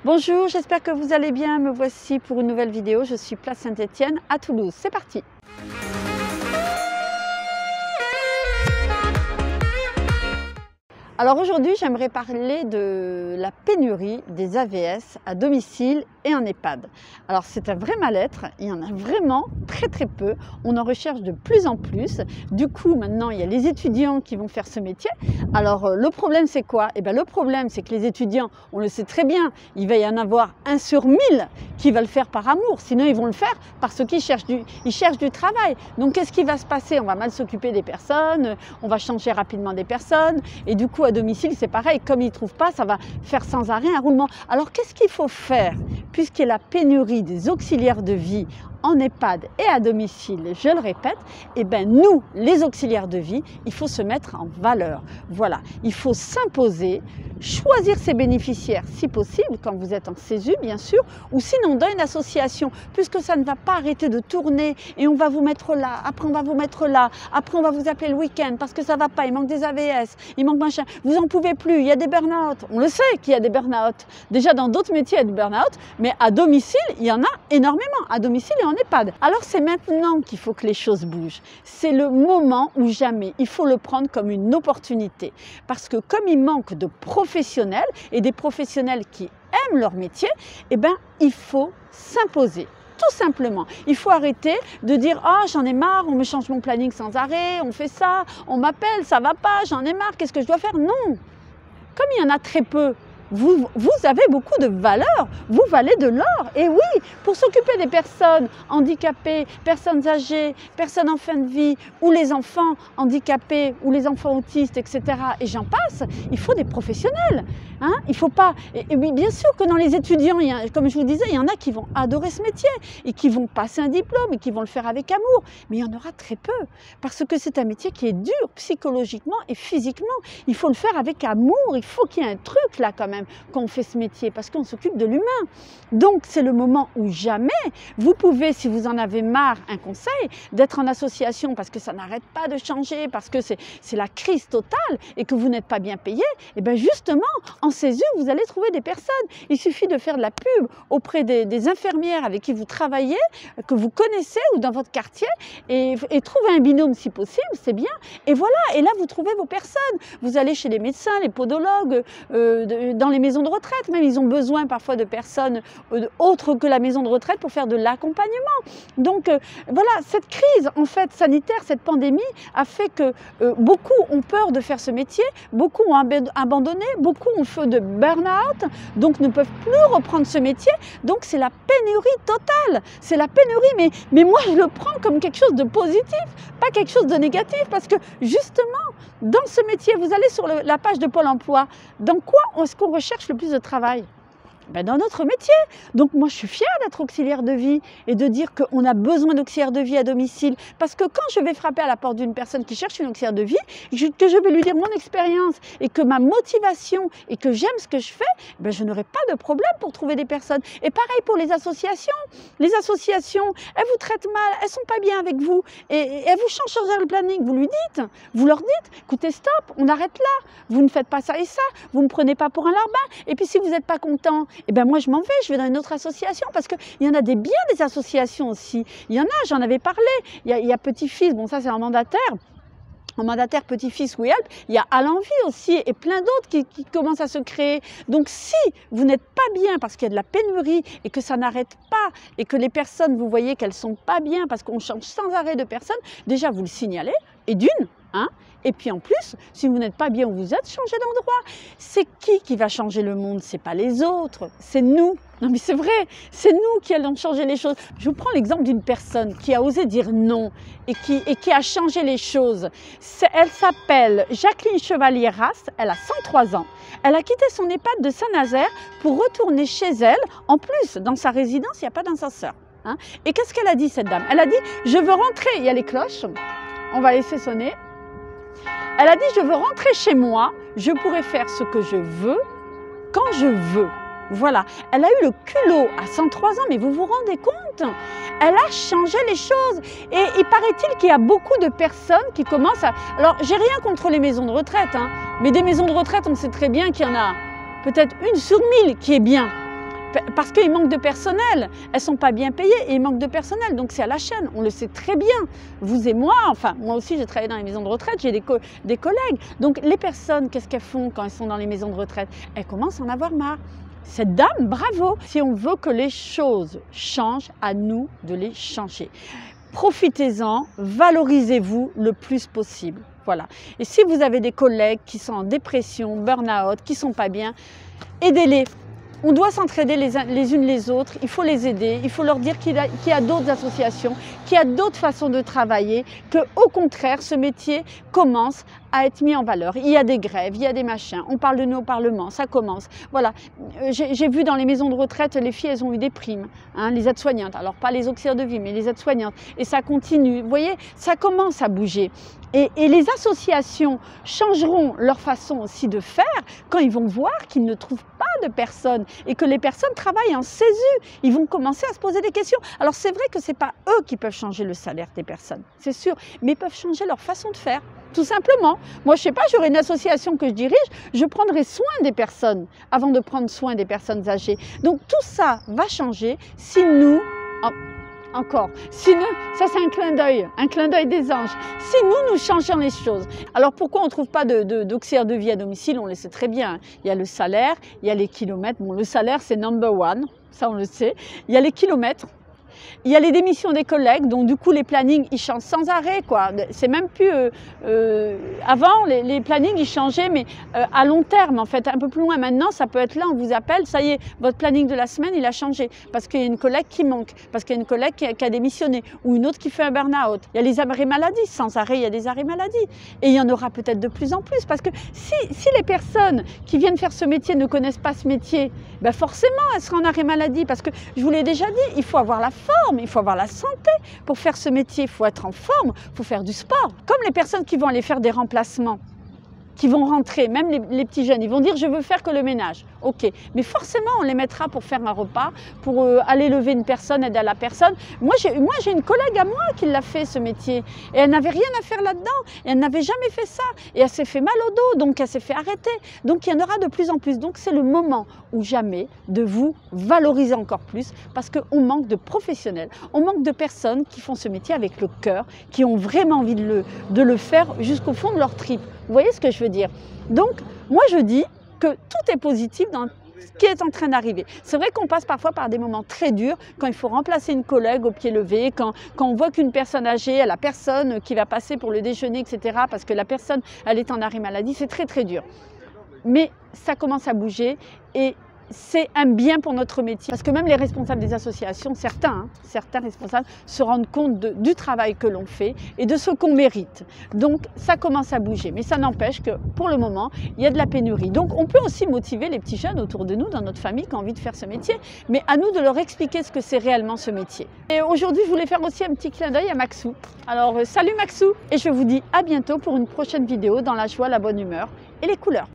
Bonjour, j'espère que vous allez bien. Me voici pour une nouvelle vidéo. Je suis place Saint-Étienne à Toulouse. C'est parti! Alors aujourd'hui, j'aimerais parler de la pénurie des AVS à domicile et en EHPAD. Alors c'est un vrai mal-être, il y en a vraiment très peu, on en recherche de plus en plus. Du coup maintenant il y a les étudiants qui vont faire ce métier. Alors le problème c'est quoi? Eh bien le problème c'est que les étudiants, on le sait très bien, il va y en avoir 1 sur 1000 qui va le faire par amour, sinon ils vont le faire parce qu'ils cherchent du travail. Donc qu'est-ce qui va se passer? On va mal s'occuper des personnes, on va changer rapidement des personnes et du coup à domicile c'est pareil, comme ils ne trouvent pas, ça va faire sans arrêt un roulement. Alors qu'est-ce qu'il faut faire? Puisqu'il y a la pénurie des auxiliaires de vie en EHPAD et à domicile, je le répète, eh bien nous, les auxiliaires de vie, il faut se mettre en valeur. Voilà, il faut s'imposer, choisir ses bénéficiaires si possible, quand vous êtes en CESU bien sûr, ou sinon dans une association, puisque ça ne va pas arrêter de tourner et on va vous mettre là, après on va vous mettre là, après on va vous appeler le week-end parce que ça ne va pas, il manque des AVS, il manque machin, vous n'en pouvez plus, il y a des burn-out, on le sait qu'il y a des burn-out. Déjà dans d'autres métiers il y a des burn-out, mais à domicile il y en a énormément, à domicile et en EHPAD. Alors c'est maintenant qu'il faut que les choses bougent. C'est le moment ou jamais. Il faut le prendre comme une opportunité. Parce que comme il manque de professionnels et des professionnels qui aiment leur métier, eh ben, il faut s'imposer. Tout simplement. Il faut arrêter de dire « Ah, oh, j'en ai marre, on me change mon planning sans arrêt, on fait ça, on m'appelle, ça va pas, j'en ai marre, qu'est-ce que je dois faire ?» Non. Comme il y en a très peu, vous avez beaucoup de valeur, vous valez de l'or. Et oui, pour s'occuper des personnes handicapées, personnes âgées, personnes en fin de vie, ou les enfants handicapés, ou les enfants autistes, etc. et j'en passe, il faut des professionnels. Hein, il faut pas. Et bien sûr que dans les étudiants, comme je vous disais, il y en a qui vont adorer ce métier et qui vont passer un diplôme et qui vont le faire avec amour. Mais il y en aura très peu parce que c'est un métier qui est dur psychologiquement et physiquement. Il faut le faire avec amour. Il faut qu'il y ait un truc là quand même quand on fait ce métier parce qu'on s'occupe de l'humain. Donc c'est le moment où jamais vous pouvez, si vous en avez marre, un conseil, d'être en association parce que ça n'arrête pas de changer, parce que c'est la crise totale et que vous n'êtes pas bien payé. Et bien justement, en CESU, vous allez trouver des personnes. Il suffit de faire de la pub auprès des infirmières avec qui vous travaillez, que vous connaissez ou dans votre quartier et trouver un binôme si possible, c'est bien. Et voilà, et là vous trouvez vos personnes. Vous allez chez les médecins, les podologues, dans les maisons de retraite, même ils ont besoin parfois de personnes autres que la maison de retraite pour faire de l'accompagnement. Donc voilà, cette crise en fait sanitaire, cette pandémie a fait que beaucoup ont peur de faire ce métier, beaucoup ont abandonné, beaucoup ont fait de burn-out, donc ne peuvent plus reprendre ce métier. Donc c'est la pénurie totale, c'est la pénurie, mais moi je le prends comme quelque chose de positif, pas quelque chose de négatif, parce que justement, dans ce métier, vous allez sur la page de Pôle emploi, dans quoi est-ce qu'on recherche le plus de travail? Ben dans notre métier. Donc moi je suis fière d'être auxiliaire de vie et de dire qu'on a besoin d'auxiliaire de vie à domicile parce que quand je vais frapper à la porte d'une personne qui cherche une auxiliaire de vie, que je vais lui dire mon expérience et que ma motivation et que j'aime ce que je fais, ben je n'aurai pas de problème pour trouver des personnes. Et pareil pour les associations. Les associations, elles vous traitent mal, elles sont pas bien avec vous et elles vous changent le planning. Vous leur dites, écoutez stop, on arrête là, vous ne faites pas ça et ça, vous ne me prenez pas pour un larbin. Et puis si vous n'êtes pas content, eh bien moi je m'en vais, je vais dans une autre association parce qu'il y en a des associations aussi. Il y en a, j'en avais parlé. Il y a Petit-Fils, bon ça c'est un mandataire. En mandataire Petit-Fils We Help, il y a À l'Envie aussi et plein d'autres qui commencent à se créer. Donc si vous n'êtes pas bien parce qu'il y a de la pénurie et que ça n'arrête pas et que les personnes, vous voyez qu'elles ne sont pas bien parce qu'on change sans arrêt de personnes, déjà vous le signalez et d'une, hein, et puis en plus, si vous n'êtes pas bien où vous êtes, changez d'endroit. C'est qui va changer le monde? C'est pas les autres, c'est nous. Non mais c'est vrai, c'est nous qui allons changer les choses. Je vous prends l'exemple d'une personne qui a osé dire non et qui a changé les choses. Elle s'appelle Jacqueline Chevalier-Rast, elle a 103 ans. Elle a quitté son EHPAD de Saint-Nazaire pour retourner chez elle. En plus, dans sa résidence, il n'y a pas d'ascenseur. Hein. Et qu'est-ce qu'elle a dit cette dame? Elle a dit « Je veux rentrer ». Il y a les cloches, on va laisser sonner. Elle a dit « Je veux rentrer chez moi, je pourrai faire ce que je veux, quand je veux ». Voilà, elle a eu le culot à 103 ans, mais vous vous rendez compte? Elle a changé les choses. Et il paraît-il qu'il y a beaucoup de personnes qui commencent à... Alors, j'ai rien contre les maisons de retraite, hein, mais des maisons de retraite, on sait très bien qu'il y en a peut-être 1 sur 1000 qui est bien. parce qu'il manque de personnel. Elles ne sont pas bien payées et il manque de personnel. Donc c'est à la chaîne, on le sait très bien. Vous et moi, enfin moi aussi j'ai travaillé dans les maisons de retraite, j'ai des collègues. Donc les personnes, qu'est-ce qu'elles font quand elles sont dans les maisons de retraite? Elles commencent à en avoir marre. Cette dame, bravo! Si on veut que les choses changent, à nous de les changer. Profitez-en, valorisez-vous le plus possible. Voilà. Et si vous avez des collègues qui sont en dépression, burn-out, qui ne sont pas bien, aidez-les. On doit s'entraider les unes les autres, il faut les aider, il faut leur dire qu'il y a d'autres associations, qu'il y a d'autres façons de travailler, qu'au contraire, ce métier commence à être mis en valeur. Il y a des grèves, il y a des machins, on parle de nous au Parlement, ça commence. Voilà, j'ai vu dans les maisons de retraite, les filles, elles ont eu des primes, hein, les aides-soignantes, alors pas les auxiliaires de vie, mais les aides-soignantes, et ça continue. Vous voyez, ça commence à bouger. Et les associations changeront leur façon aussi de faire quand ils vont voir qu'ils ne trouvent pas de personnes et que les personnes travaillent en CESU. Ils vont commencer à se poser des questions. Alors c'est vrai que ce n'est pas eux qui peuvent changer le salaire des personnes, c'est sûr, mais ils peuvent changer leur façon de faire. Tout simplement. Moi, je ne sais pas, j'aurais une association que je dirige, je prendrai soin des personnes avant de prendre soin des personnes âgées. Donc tout ça va changer si nous... Encore. Si nous, ça c'est un clin d'œil des anges. Si nous changeons les choses. Alors pourquoi on ne trouve pas d'auxiliaire de vie à domicile? On le sait très bien. Il y a le salaire, il y a les kilomètres. Bon, le salaire c'est number one, ça on le sait. Il y a les kilomètres. Il y a les démissions des collègues, donc du coup les plannings ils changent sans arrêt, quoi. C'est même plus avant les plannings ils changeaient, mais à long terme en fait, un peu plus loin. Maintenant ça peut être là, on vous appelle, ça y est, votre planning de la semaine il a changé parce qu'il y a une collègue qui manque, parce qu'il y a une collègue qui a démissionné ou une autre qui fait un burn-out. Il y a les arrêts maladie, sans arrêt il y a des arrêts maladie et il y en aura peut-être de plus en plus parce que si les personnes qui viennent faire ce métier ne connaissent pas ce métier, ben forcément elles seront en arrêt maladie parce que je vous l'ai déjà dit, il faut avoir la forme, il faut avoir la santé pour faire ce métier, il faut être en forme, il faut faire du sport. Comme les personnes qui vont aller faire des remplacements, qui vont rentrer, même les petits jeunes, ils vont dire je veux faire que le ménage. Ok, mais forcément on les mettra pour faire un repas, pour aller lever une personne, aider à la personne. Moi j'ai une collègue à moi qui l'a fait ce métier et elle n'avait rien à faire là-dedans et elle n'avait jamais fait ça et elle s'est fait mal au dos, donc elle s'est fait arrêter. Donc il y en aura de plus en plus. Donc c'est le moment ou jamais de vous valoriser encore plus parce qu'on manque de professionnels, on manque de personnes qui font ce métier avec le cœur, qui ont vraiment envie de le faire jusqu'au fond de leur tripes. Vous voyez ce que je veux dire? Donc, moi je dis que tout est positif dans ce qui est en train d'arriver. C'est vrai qu'on passe parfois par des moments très durs, quand il faut remplacer une collègue au pied levé, quand on voit qu'une personne âgée, elle a la personne qui va passer pour le déjeuner, etc., parce que la personne, elle est en arrêt maladie, c'est très très dur. Mais ça commence à bouger et c'est un bien pour notre métier. Parce que même les responsables des associations, certains responsables se rendent compte du travail que l'on fait et de ce qu'on mérite. Donc ça commence à bouger. Mais ça n'empêche que pour le moment, il y a de la pénurie. Donc on peut aussi motiver les petits jeunes autour de nous, dans notre famille, qui ont envie de faire ce métier. Mais à nous de leur expliquer ce que c'est réellement ce métier. Et aujourd'hui, je voulais faire aussi un petit clin d'œil à Maxou. Alors salut Maxou. Et je vous dis à bientôt pour une prochaine vidéo dans la joie, la bonne humeur et les couleurs.